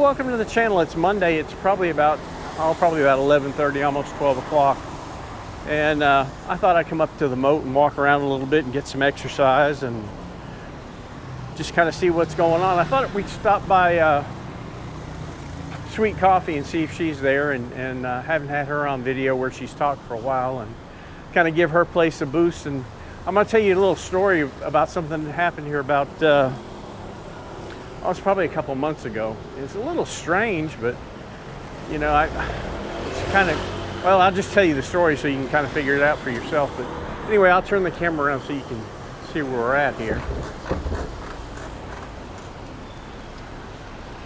welcome to the channel. It's Monday. It's probably about 11:30, almost 12 o'clock. And I thought I'd come up to the moat and walk around a little bit and get some exercise and just kind of see what's going on. I thought we'd stop by Sweet Coffee and see if she's there, and haven't had her on video where she's talked for a while, and kind of give her place a boost. And I'm going to tell you a little story about something that happened here about it's probably a couple months ago. It's a little strange, but you know, it's kind of, well, I'll just tell you the story so you can kind of figure it out for yourself. But anyway, I'll turn the camera around so you can see where we're at here.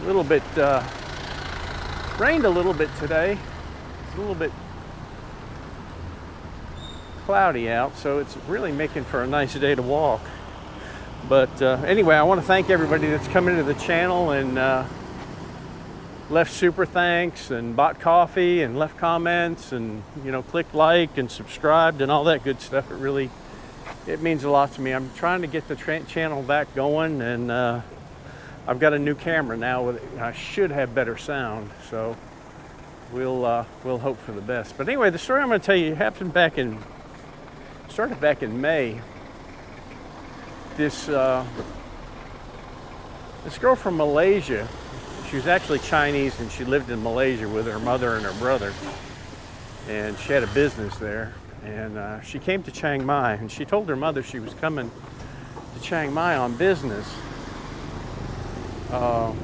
A little bit rained a little bit today. It's a little bit cloudy out, so it's really making for a nice day to walk. But anyway, I want to thank everybody that's come into the channel and left super thanks and bought coffee and left comments and, you know, clicked like and subscribed and all that good stuff. It means a lot to me. I'm trying to get the channel back going, and I've got a new camera now. I should have better sound, so we'll hope for the best. But anyway, the story I'm going to tell you happened started back in May. This girl from Malaysia, she was actually Chinese, and she lived in Malaysia with her mother and her brother, and she had a business there. And she came to Chiang Mai, and she told her mother she was coming to Chiang Mai on business, but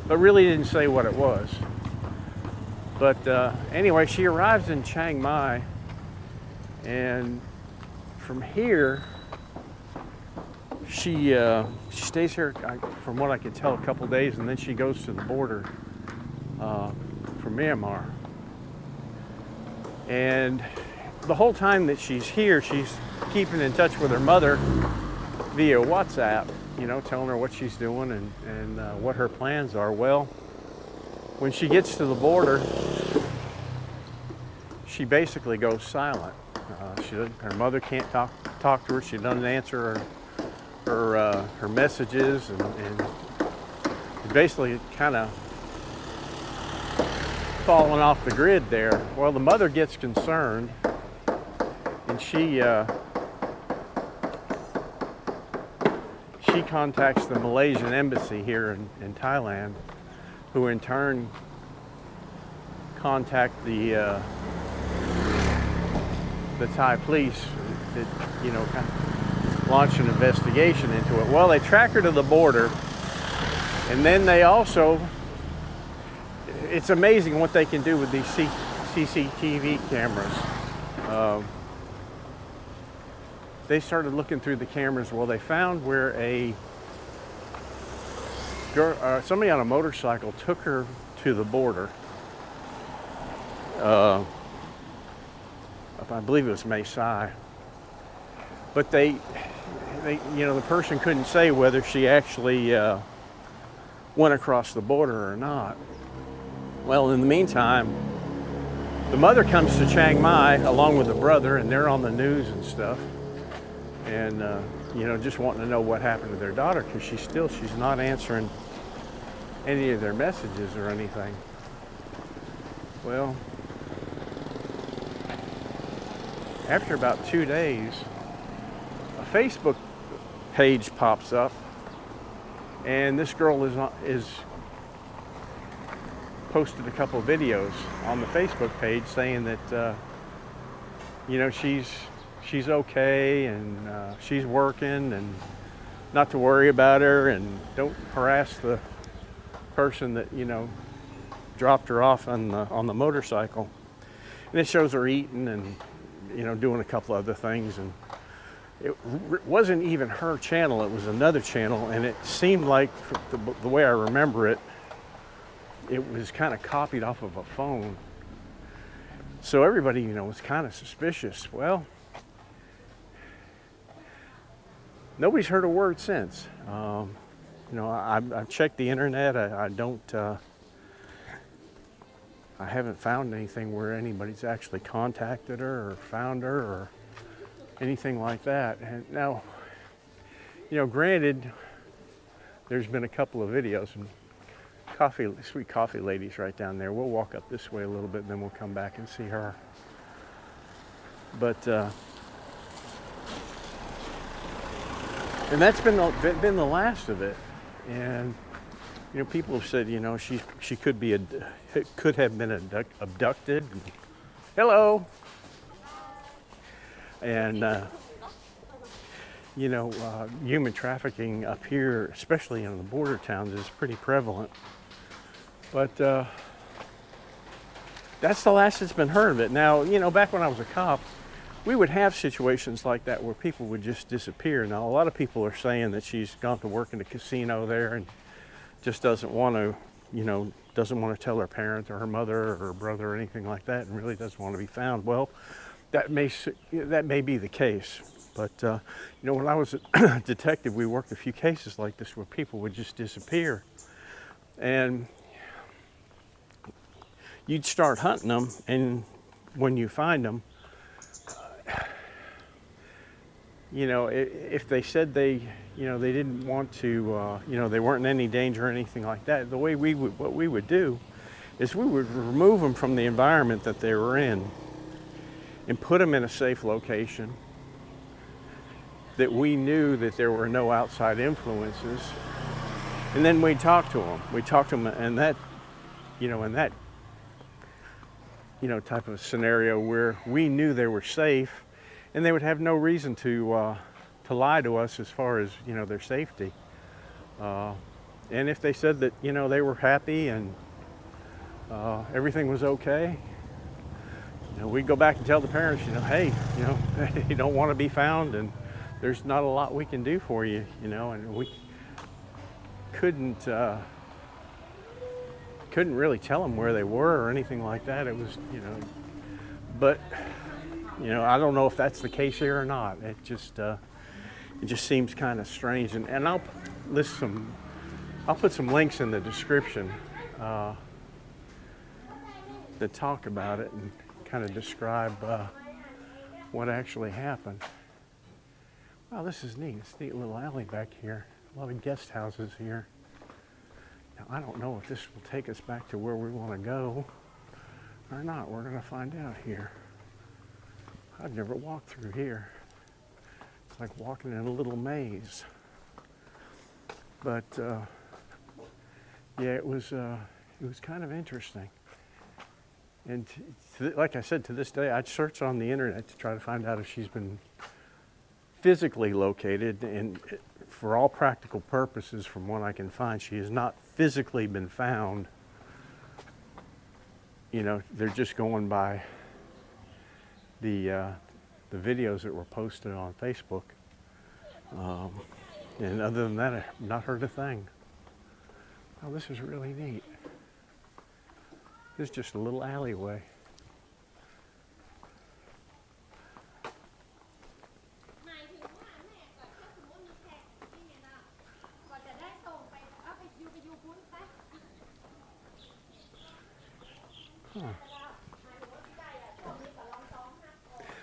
really didn't say what it was. But anyway, she arrives in Chiang Mai, and from here she stays here, from what I can tell, a couple days, and then she goes to the border for Myanmar. And the whole time that she's here, she's keeping in touch with her mother via WhatsApp, you know, telling her what she's doing and what her plans are. Well, when she gets to the border, she basically goes silent. Her mother can't talk to her. She doesn't answer her messages, and basically kind of falling off the grid there. Well, the mother gets concerned, and she contacts the Malaysian embassy here in Thailand, who in turn contact the Thai police that, you know, kind of launch an investigation into it. Well, they track her to the border, and then they also, it's amazing what they can do with these CCTV cameras. They started looking through the cameras. Well, they found where somebody on a motorcycle took her to the border. I believe it was Mae Sai. But they, you know, the person couldn't say whether she actually went across the border or not. Well, in the meantime, the mother comes to Chiang Mai along with the brother, and they're on the news and stuff, and you know, just wanting to know what happened to their daughter, because she's not answering any of their messages or anything. Well, after about 2 days, a Facebook page pops up, and this girl is posted a couple of videos on the Facebook page saying that you know, she's okay, and she's working, and not to worry about her, and don't harass the person that, you know, dropped her off on the motorcycle. And it shows her eating and, you know, doing a couple other things. And it wasn't even her channel, it was another channel, and it seemed like, the way I remember it, it was kind of copied off of a phone. So everybody, you know, was kind of suspicious. Well, nobody's heard a word since. You know, I've checked the internet. I haven't found anything where anybody's actually contacted her or found her or anything like that. And now, you know, granted, there's been a couple of videos, and sweet coffee lady's right down there. We'll walk up this way a little bit, then we'll come back and see her. But and that's been the last of it. And you know, people have said, you know, she could have been abducted. Hello. And you know, human trafficking up here, especially in the border towns, is pretty prevalent. But that's the last that's been heard of it. Now, you know, back when I was a cop, we would have situations like that where people would just disappear. Now, a lot of people are saying that she's gone to work in a casino there and just doesn't want to, you know, doesn't want to tell her parents or her mother or her brother or anything like that, and really doesn't want to be found. Well, that may be the case. But, you know, when I was a detective, we worked a few cases like this where people would just disappear. And you'd start hunting them, and when you find them, you know, if they said they didn't want to, you know, they weren't in any danger or anything like that, what we would do is we would remove them from the environment that they were in and put them in a safe location that we knew that there were no outside influences. And then we'd talk to them. We'd talk to them, and that, you know, type of scenario where we knew they were safe, and they would have no reason to lie to us as far as, you know, their safety. And if they said that, you know, they were happy and everything was okay, you know, we'd go back and tell the parents, you know, hey, you know, you don't want to be found, and there's not a lot we can do for you, you know, and we couldn't really tell them where they were or anything like that. It was, you know, but, you know, I don't know if that's the case here or not. It just seems kind of strange. And I'll put some links in the description that talk about it and kind of describe what actually happened. Wow, this is neat. It's a neat little alley back here. A lot of guest houses here. Now, I don't know if this will take us back to where we want to go or not. We're going to find out here. I've never walked through here. It's like walking in a little maze. But yeah, it was kind of interesting. And like I said, to this day, I'd search on the internet to try to find out if she's been physically located, and for all practical purposes, from what I can find, she has not physically been found. You know, they're just going by the videos that were posted on Facebook, and other than that, I've not heard a thing. Oh, this is really neat. This is just a little alleyway. Huh.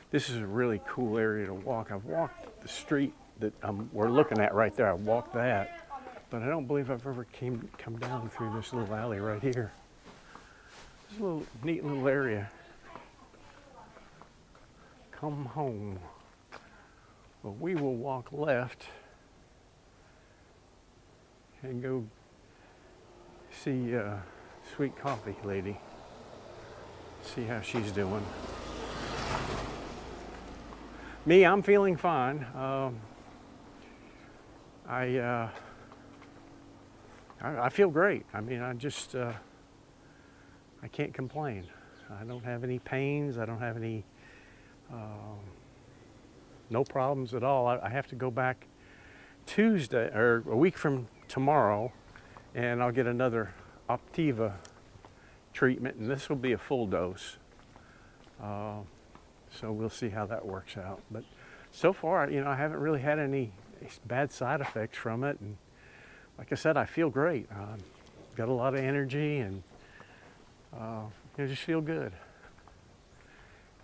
This is a really cool area to walk. I've walked the street that we're looking at right there. I walked that, but I don't believe I've ever come down through this little alley right here. It's a little neat little area. Come home. Well, we will walk left and go see Sweet Coffee Lady. See how she's doing. Me, I'm feeling fine. I feel great. I mean, I can't complain. I don't have any pains. I don't have any, no problems at all. I have to go back Tuesday, or a week from tomorrow, and I'll get another Optiva treatment, and this will be a full dose. So we'll see how that works out. But so far, you know, I haven't really had any bad side effects from it. And like I said, I feel great. Got a lot of energy, and you know, just feel good.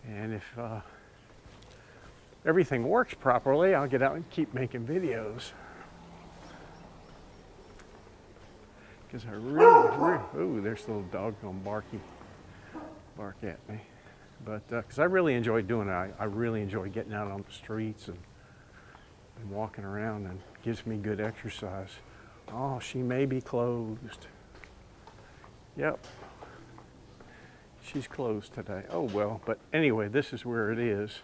And if everything works properly, I'll get out and keep making videos. because I really, ooh, there's a little dog going bark at me. But because I really enjoy doing it. I really enjoy getting out on the streets and walking around, and it gives me good exercise. Oh, she may be closed. Yep. She's closed today. Oh well, but anyway, this is where it is.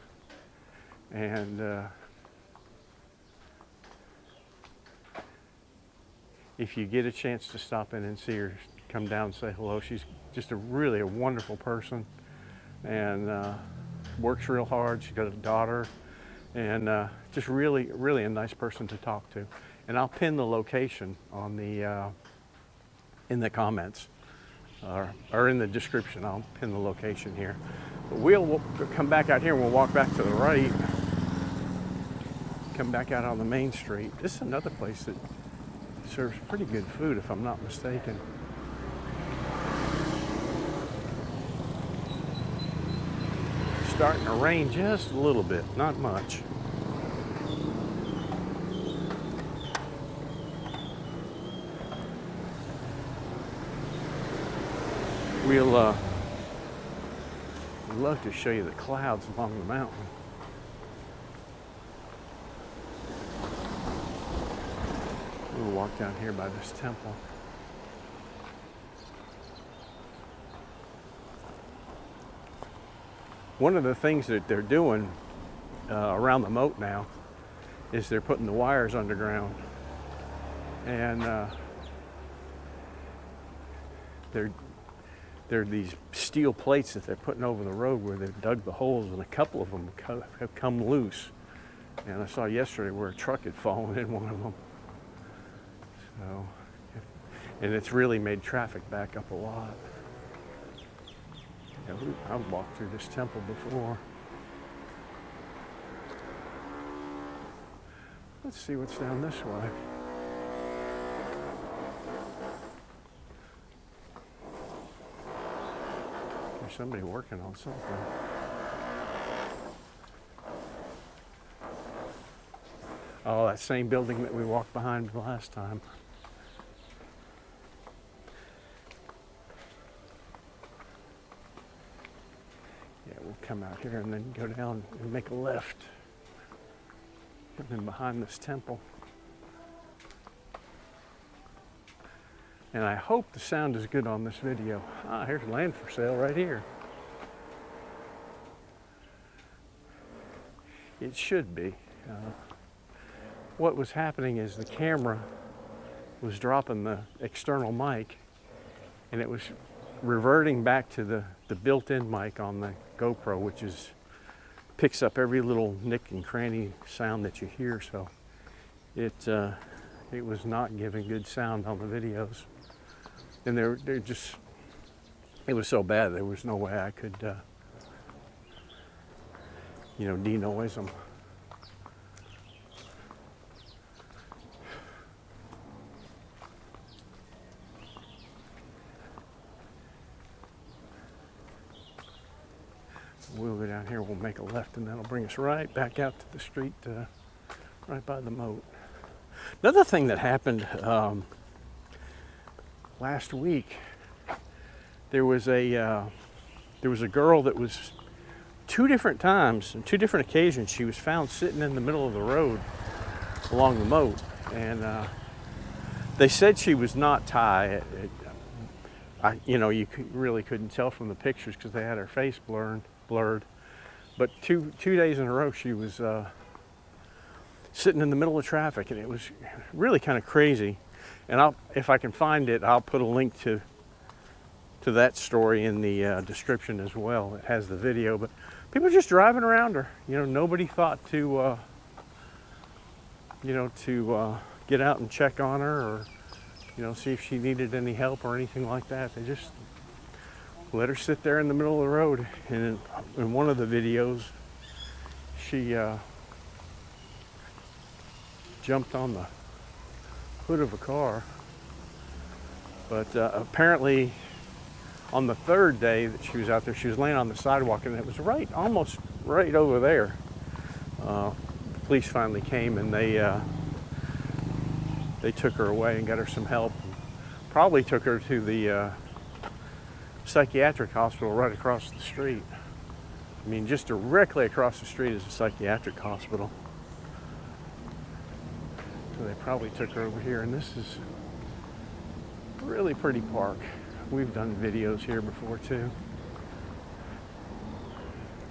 And if you get a chance to stop in and see her, come down and say hello. She's just really a wonderful person, and works real hard. She's got a daughter, and just really a nice person to talk to. And I'll pin the location on the in the comments or in the description. I'll pin the location here. But we'll come back out here and we'll walk back to the right. Come back out on the main street. This is another place that serves pretty good food, if I'm not mistaken. Starting to rain just a little bit, not much. We'll love to show you the clouds along the mountain. We'll walk down here by this temple. One of the things that they're doing around the moat now is they're putting the wires underground, and there are these steel plates that they're putting over the road where they've dug the holes, and a couple of them have come loose. And I saw yesterday where a truck had fallen in one of them. So, and it's really made traffic back up a lot. Yeah, I've walked through this temple before. Let's see what's down this way. There's somebody working on something. Oh, that same building that we walked behind the last time. Yeah, we'll come out here and then go down and make a left. And then behind this temple. And I hope the sound is good on this video. Ah, here's land for sale right here. It should be. What was happening is the camera was dropping the external mic, and it was reverting back to the built-in mic on the GoPro, which picks up every little nick and cranny sound that you hear. So it was not giving good sound on the videos, and they're just, it was so bad there was no way I could denoise them. We'll go down here, we'll make a left, and that'll bring us right back out to the street, right by the moat. Another thing that happened last week, there was a girl that was two different times, on two different occasions, she was found sitting in the middle of the road along the moat, and they said she was not Thai. You really couldn't tell from the pictures because they had her face blurred. But two days in a row she was sitting in the middle of traffic, and it was really kind of crazy. And if I can find it, I'll put a link to that story in the description as well. It has the video, but people were just driving around her. Nobody thought to get out and check on her, or see if she needed any help or anything like that. They just let her sit there in the middle of the road. And in one of the videos, she jumped on the hood of a car. But apparently on the third day that she was out there, she was laying on the sidewalk, and it was almost right over there. The police finally came, and they took her away and got her some help. Probably took her to the psychiatric hospital right across the street. I mean, just directly across the street is a psychiatric hospital. So they probably took her over here, and this is a really pretty park. We've done videos here before too.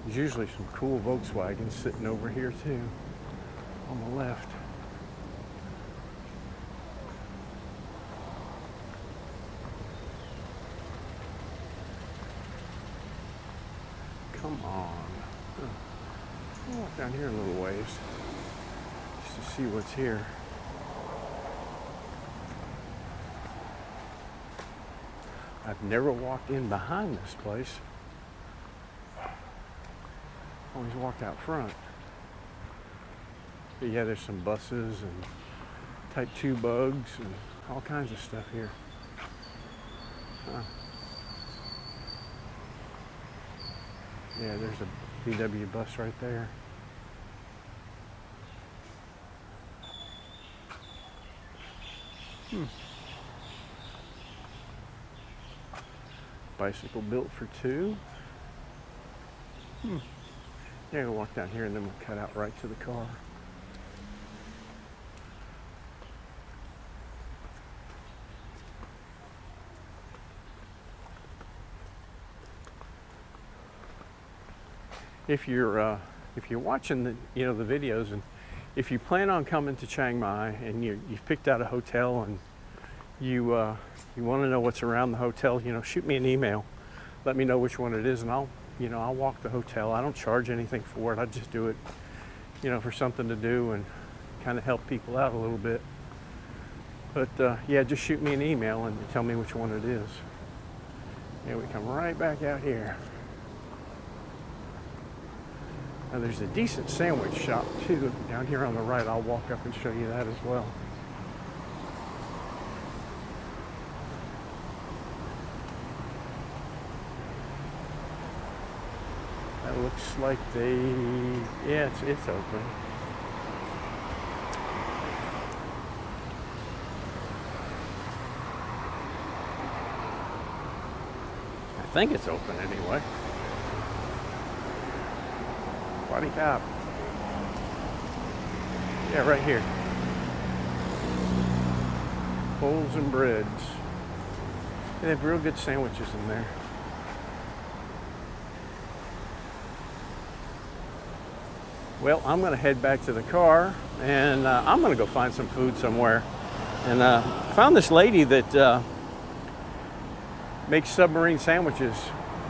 There's usually some cool Volkswagens sitting over here too, on the left. Come on. I'll walk down here a little ways just to see what's here. I've never walked in behind this place. Always walked out front. But yeah, there's some buses and Type 2 bugs and all kinds of stuff here. Huh. Yeah, there's a VW bus right there. Bicycle built for two. Yeah, we'll walk down here and then we'll cut out right to the car. If you're watching the the videos, and if you plan on coming to Chiang Mai and you've picked out a hotel and you want to know what's around the hotel, shoot me an email. Let me know which one it is, and I'll walk the hotel. I don't charge anything for it. I just do it, for something to do and kind of help people out a little bit. But yeah, just shoot me an email and tell me which one it is. Yeah, we come right back out here. Now there's a decent sandwich shop too down here on the right. I'll walk up and show you that as well. That looks like yeah, it's open. I think it's open anyway. Body cop. Yeah, right here. Bowls and breads. They have real good sandwiches in there. Well, I'm going to head back to the car, and I'm going to go find some food somewhere. And found this lady that makes submarine sandwiches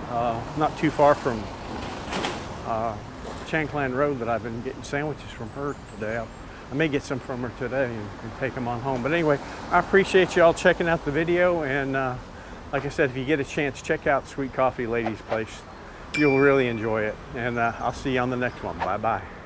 not too far from Chiang Rai Road that I've been getting sandwiches from her today. I may get some from her today and take them on home. But anyway, I appreciate y'all checking out the video. And like I said, if you get a chance, check out Sweet Coffee Lady's place. You'll really enjoy it. And I'll see you on the next one. Bye-bye.